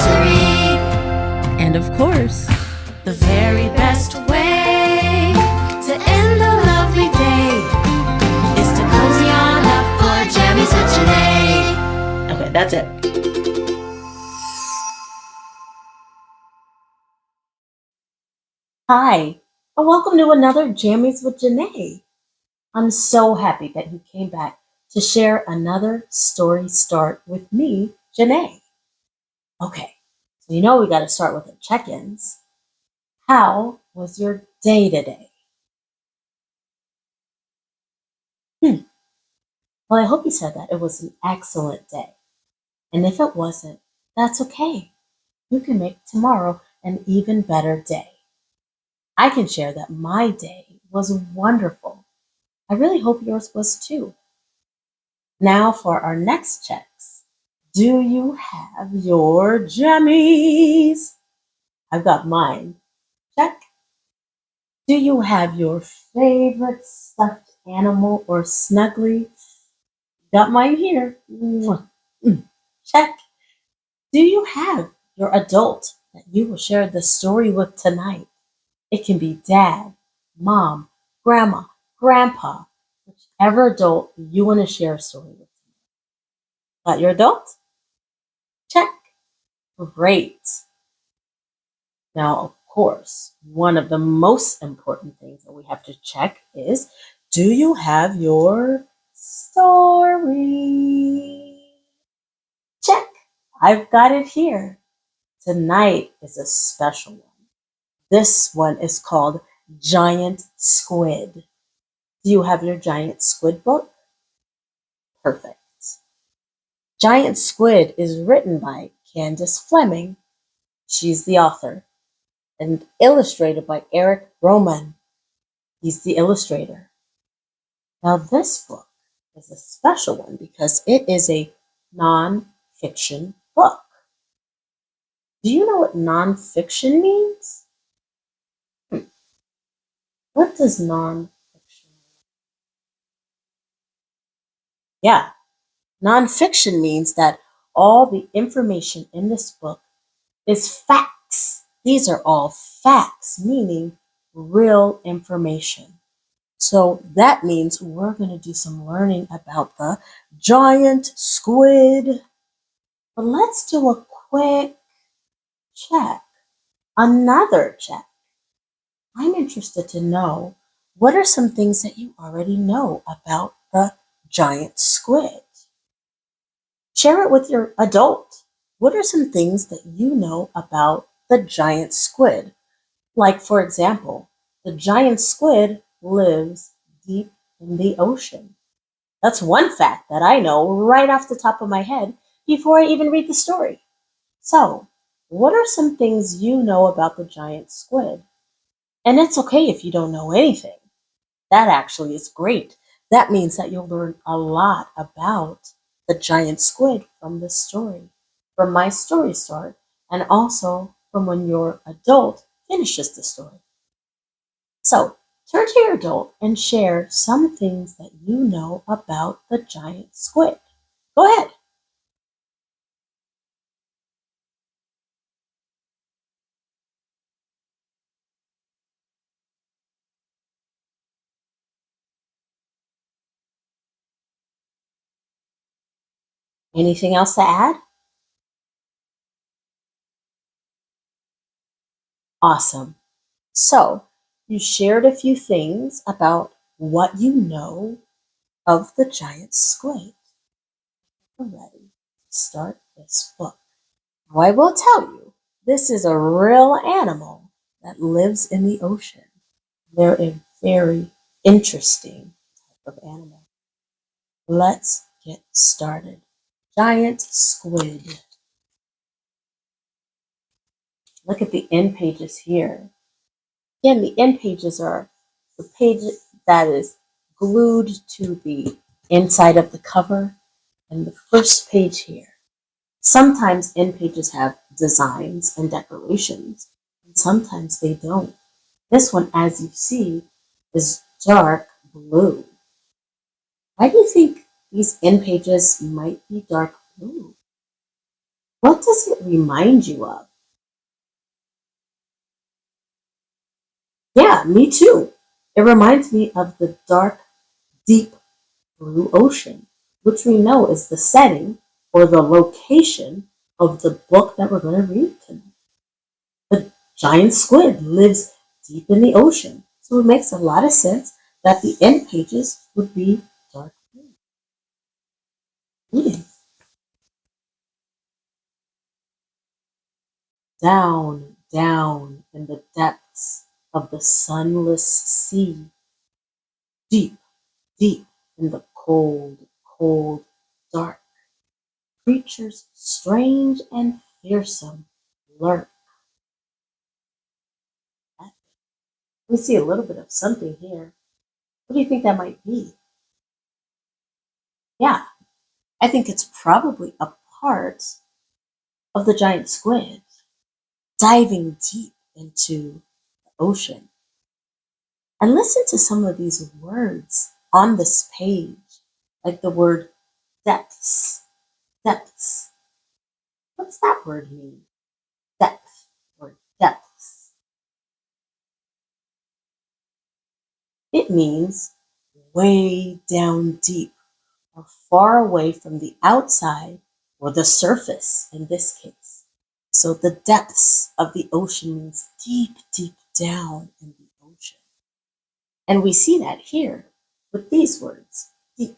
anniversary. And of course, The very best way to end a lovely day is to cozy on up for Jammies with JaNay. okay, that's it. Hi, and welcome to another Jammies with JaNay. I'm so happy that you came back to share another story start with me, JaNay. Okay, so you know we got to start with the check-ins. How was your day today? Well, I hope you said that it was an excellent day. And if it wasn't, that's okay. You can make tomorrow an even better day. I can share that my day was wonderful. I really hope yours was too. Now for our next checks. Do you have your jammies? I've got mine. Check. Do you have your favorite stuffed animal or snuggly? Got mine here. Mwah. Check. Do you have your adult that you will share the story with tonight? It can be dad, mom, grandma, grandpa, whichever adult you want to share a story with. Got your adult? Check. Great. Now, of course, one of the most important things that we have to check is, do you have your story? Check. I've got it here. Tonight is a special one. This one is called Giant Squid. Do you have your Giant Squid book? Perfect. Giant Squid is written by Candace Fleming. She's the author. And illustrated by Eric Rohmann. He's the illustrator. Now, this book is a special one because it is a non-fiction book. Do you know what non-fiction means? What does non-fiction mean? Yeah, non-fiction means that all the information in this book is facts. These are all facts, meaning real information. So that means we're going to do some learning about the giant squid. But let's do a quick check. Another check. I'm interested to know, what are some things that you already know about the giant squid? Share it with your adult. What are some things that you know about the giant squid? Like, for example, the giant squid lives deep in the ocean. That's one fact that I know right off the top of my head before I even read the story. So, what are some things you know about the giant squid? And it's okay if you don't know anything. That actually is great. That means that you'll learn a lot about the giant squid from this story, from my story start, and also from when your adult finishes the story. So, turn to your adult and share some things that you know about the giant squid. Go ahead. Anything else to add? Awesome. So, you shared a few things about what you know of the giant squid. We're ready to start this book. Now, I will tell you, this is a real animal that lives in the ocean. They're a very interesting type of animal. Let's get started. Giant squid. Look at the end pages here. Again, the end pages are the page that is glued to the inside of the cover and the first page here. Sometimes end pages have designs and decorations, and sometimes they don't. This one, as you see, is dark blue. Why do you think these end pages might be dark blue? What does it remind you of? Yeah, me too. It reminds me of the dark, deep blue ocean, which we know is the setting or the location of the book that we're going to read tonight. The giant squid lives deep in the ocean, so it makes a lot of sense that the end pages would be dark blue. Reading. Down, down in the depths of the sunless sea, deep, deep in the cold, cold dark, creatures strange and fearsome lurk. We see a little bit of something here. What do you think that might be? Yeah, I think it's probably a part of the giant squid diving deep into the ocean. And listen to some of these words on this page, like the word depths. Depths. What's that word mean? Depth or depths. It means way down deep or far away from the outside or the surface in this case. So the depths of the ocean means deep, deep down in the ocean. And we see that here with these words deep,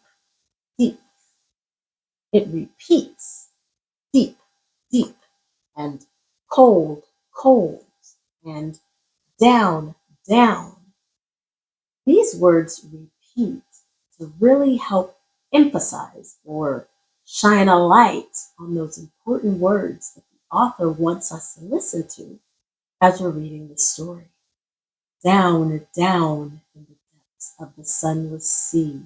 deep. It repeats deep, deep, and cold, cold, and down, down. These words repeat to really help emphasize or shine a light on those important words that the author wants us to listen to as we're reading the story. Down, down in the depths of the sunless sea,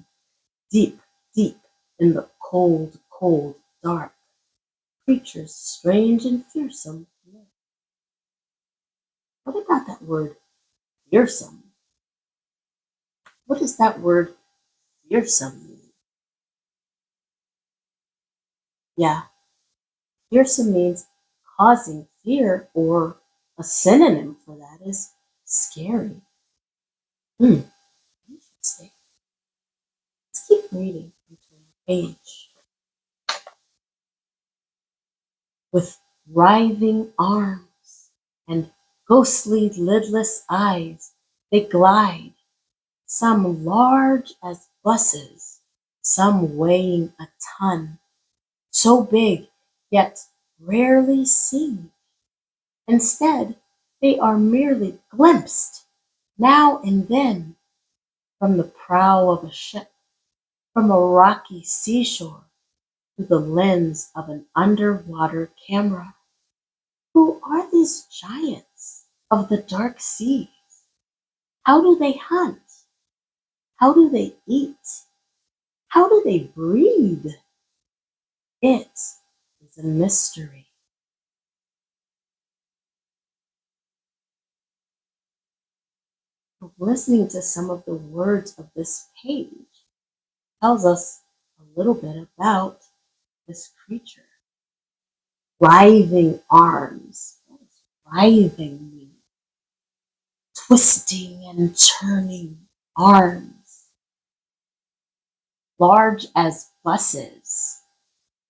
deep, deep in the cold, cold dark, creatures strange and fearsome live. What about that word fearsome? What does that word fearsome mean? Yeah, fearsome means causing fear, or a synonym for that is scary. Interesting. Let's keep reading until the page. With writhing arms and ghostly lidless eyes, they glide, some large as buses, some weighing a ton, so big yet rarely seen. Instead, they are merely glimpsed now and then from the prow of a ship, from a rocky seashore to the lens of an underwater camera. Who are these giants of the dark seas? How do they hunt? How do they eat? How do they breathe? It is a mystery. Listening to some of the words of this page tells us a little bit about this creature. Writhing arms. What does writhing mean? Twisting and turning arms. Large as buses.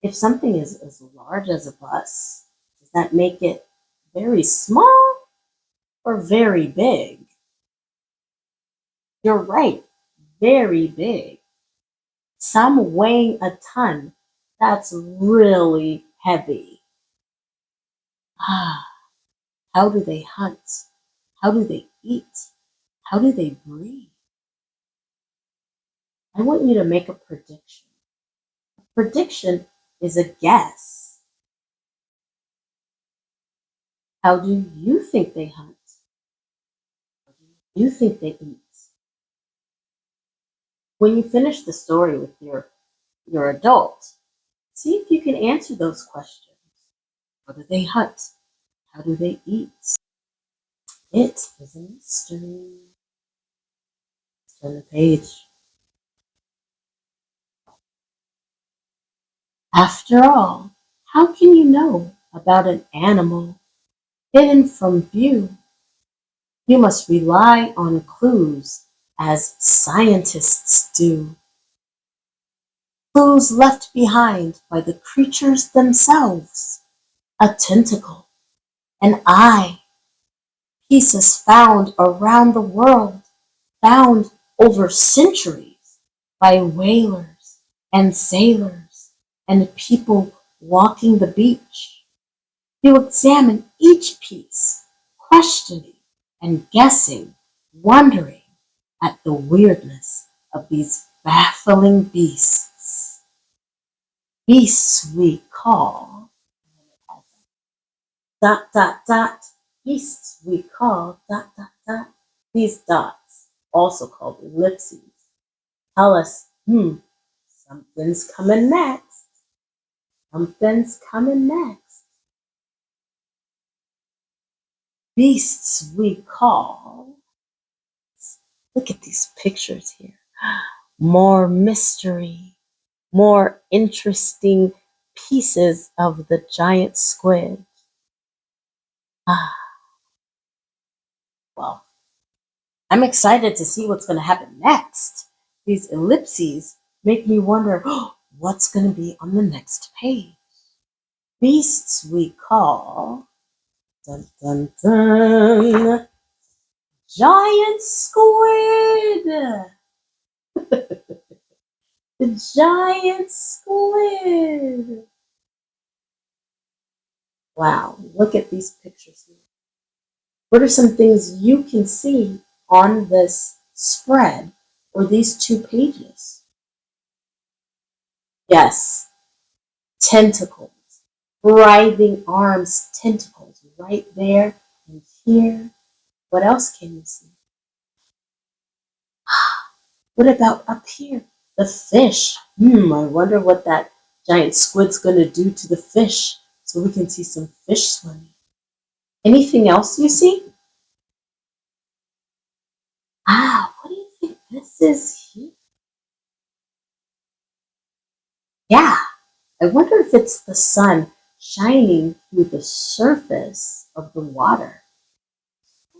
If something is as large as a bus, does that make it very small or very big? You're right, very big. Some weighing a ton. That's really heavy. Ah, how do they hunt? How do they eat? How do they breathe? I want you to make a prediction. A prediction is a guess. How do you think they hunt? How do you think they eat? When you finish the story with your adult, see if you can answer those questions. How do they hunt? How do they eat? It is a mystery. Let's turn the page. After all, How can you know about an animal hidden from view? You must rely on clues as scientists do. Clues left behind by the creatures themselves. A tentacle, an eye, pieces found around the world, found over centuries by whalers and sailors and people walking the beach. You examine each piece, questioning and guessing, wondering at the weirdness of these baffling beasts. Beasts we call dot dot dot. Beasts we call dot dot dot. These dots, also called ellipses, tell us, something's coming next. Something's coming next. Beasts we call. Look at these pictures here. More mystery, more interesting pieces of the giant squid. Well, I'm excited to see what's going to happen next. These ellipses make me wonder what's going to be on the next page. Beasts we call dun, dun, dun, giant squid. The giant squid. Wow, look at these pictures here. What are some things you can see on this spread or these 2 pages? Yes, tentacles, writhing arms, tentacles right there and here. What else can you see? What about up here? The fish. I wonder what that giant squid's going to do to the fish so we can see some fish swimming. Anything else you see? What do you think this is here? Yeah, I wonder if it's the sun shining through the surface of the water.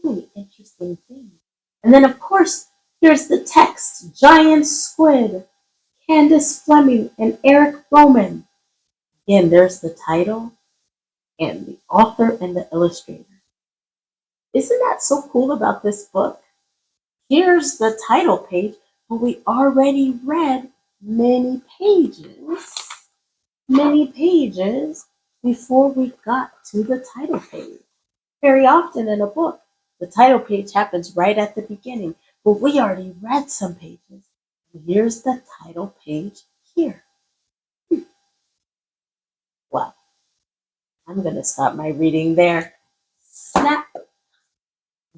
Really interesting thing. And then, of course, here's the text. Giant Squid, Candace Fleming and Eric Rohmann. Again, there's the title and the author and the illustrator. Isn't that so cool about this book? Here's the title page, but we already read many pages before we got to the title page. Very often in a book, the title page happens right at the beginning, but we already read some pages. Here's the title page here. Well, I'm going to stop my reading there. Snap.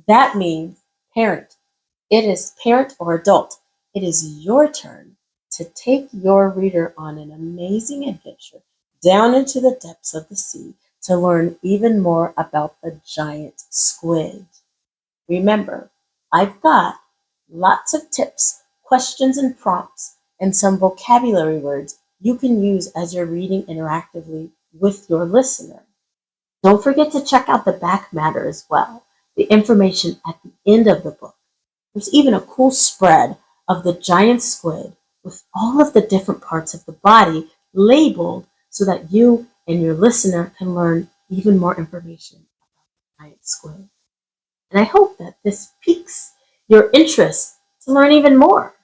That means parent. It is parent or adult. It is your turn to take your reader on an amazing adventure down into the depths of the sea to learn even more about the giant squid. Remember, I've got lots of tips, questions, and prompts, and some vocabulary words you can use as you're reading interactively with your listener. Don't forget to check out the back matter as well, the information at the end of the book. There's even a cool spread of the giant squid with all of the different parts of the body labeled so that you and your listener can learn even more information about the giant squid. And I hope that this piques your interest to learn even more.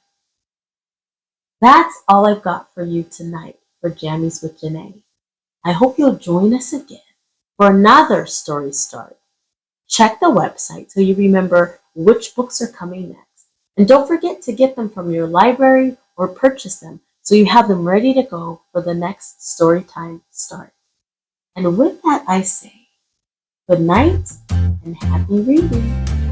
That's all I've got for you tonight for Jammies with JaNay. I hope you'll join us again for another story start. Check the website so you remember which books are coming next. And don't forget to get them from your library or purchase them so you have them ready to go for the next story time start. And with that, I say good night and happy reading.